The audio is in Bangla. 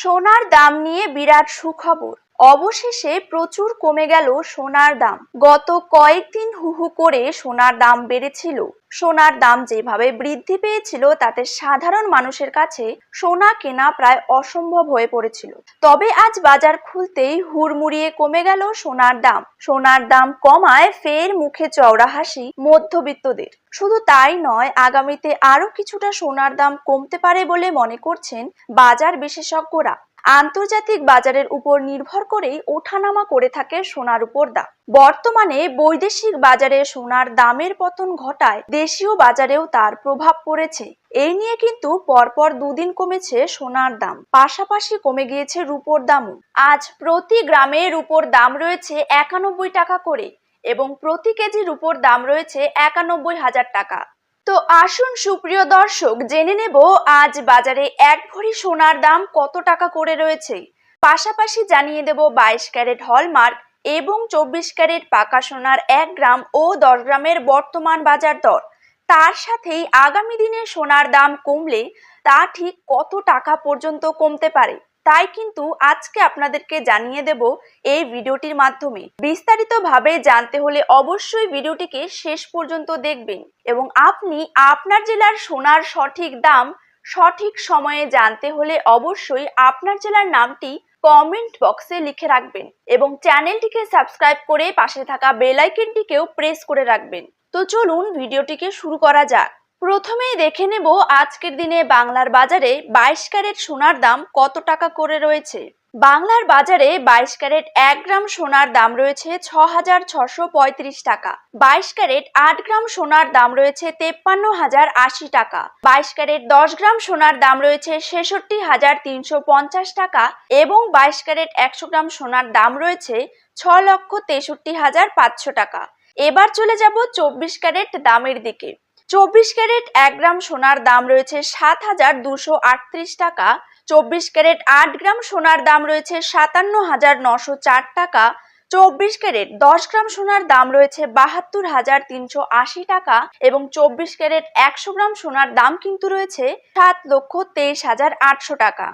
সোনার দাম নিয়ে বিরাট সুখবর। অবশেষে প্রচুর কমে গেল সোনার দাম। গত কয়েকদিন হু হু করে সোনার দাম বেড়েছিল। সোনার দাম যেভাবে বৃদ্ধি পেয়েছিল তাতে সাধারণ মানুষের কাছে সোনা কেনা প্রায় অসম্ভব হয়ে পড়েছিল। তবে আজ বাজার খুলতেই হুড়মুড়িয়ে কমে গেল সোনার দাম। সোনার দাম কমায় ফের মুখে চওড়া হাসি মধ্যবিত্তদের। শুধু তাই নয়, আগামীতে আরো কিছুটা সোনার দাম কমতে পারে বলে মনে করছেন বাজার বিশেষজ্ঞরা। আন্তর্জাতিক বাজারের উপর নির্ভর করেই ওঠানামা করে থাকে সোনার উপর দাম। বর্তমানে বৈদেশিক বাজারে সোনার দামের পতন ঘটায় দেশীয় বাজারেও তার প্রভাব পড়েছে। এই নিয়ে কিন্তু পরপর দুদিন কমেছে সোনার দাম, পাশাপাশি কমে গিয়েছে রূপোর দামও। আজ প্রতি গ্রামে রূপোর দাম রয়েছে 91 টাকা করে এবং প্রতি কেজি রূপোর দাম রয়েছে 91,000 টাকা। তো আসুন সুপ্রিয় দর্শক, জেনে নেব আজ বাজারে এক ভরি সোনার দাম কত টাকা করে রয়েছে। পাশাপাশি জানিয়ে দেব 22 ক্যারেট হলমার্ক এবং 24 ক্যারেট পাকা সোনার 1 গ্রাম ও 10 গ্রামের বর্তমান বাজার দর। তার সাথেই আগামী দিনে সোনার দাম কমলে তা ঠিক কত টাকা পর্যন্ত কমতে পারে তাই কিন্তু আজকে আপনাদেরকে জানিয়ে দেব এই ভিডিওটির মাধ্যমে। বিস্তারিতভাবে জানতে হলে অবশ্যই ভিডিওটিকে শেষ পর্যন্ত দেখবেন এবং আপনি আপনার জেলার সোনার সঠিক দাম সঠিক সময়ে জানতে হলে অবশ্যই আপনার জেলার নামটি কমেন্ট বক্সে লিখে রাখবেন এবং চ্যানেলটিকে সাবস্ক্রাইব করে পাশে থাকা বেল আইকনটিকেও প্রেস করে রাখবেন। তো চলুন ভিডিওটিকে শুরু করা যাক। প্রথমেই দেখে নেব আজকের দিনে বাংলার বাজারে 22 ক্যারেট সোনার দাম কত টাকা করে রয়েছে। বাংলার বাজারে 22 ক্যারেট 1 গ্রাম সোনার দাম রয়েছে 6,635 টাকা। 22 ক্যারেট 8 গ্রাম সোনার দাম রয়েছে 53,080 টাকা। 22 ক্যারেট 10 গ্রাম সোনার দাম রয়েছে 66,350 টাকা এবং 22 ক্যারেট 100 গ্রাম সোনার দাম রয়েছে 6,63,500 টাকা। এবার চলে যাব 24 ক্যারেট দামের দিকে। 24 ক্যারেট 1 গ্রাম সোনার দাম রয়েছে 7,238 টাকা। 24 ক্যারেট 8 গ্রাম সোনার দাম রয়েছে 57,904 টাকা। 24 ক্যারেট 10 গ্রাম সোনার দাম রয়েছে 72,380 টাকা এবং 24 ক্যারেট 100 গ্রাম সোনার দাম কিন্তু রয়েছে 7,23,800 টাকা।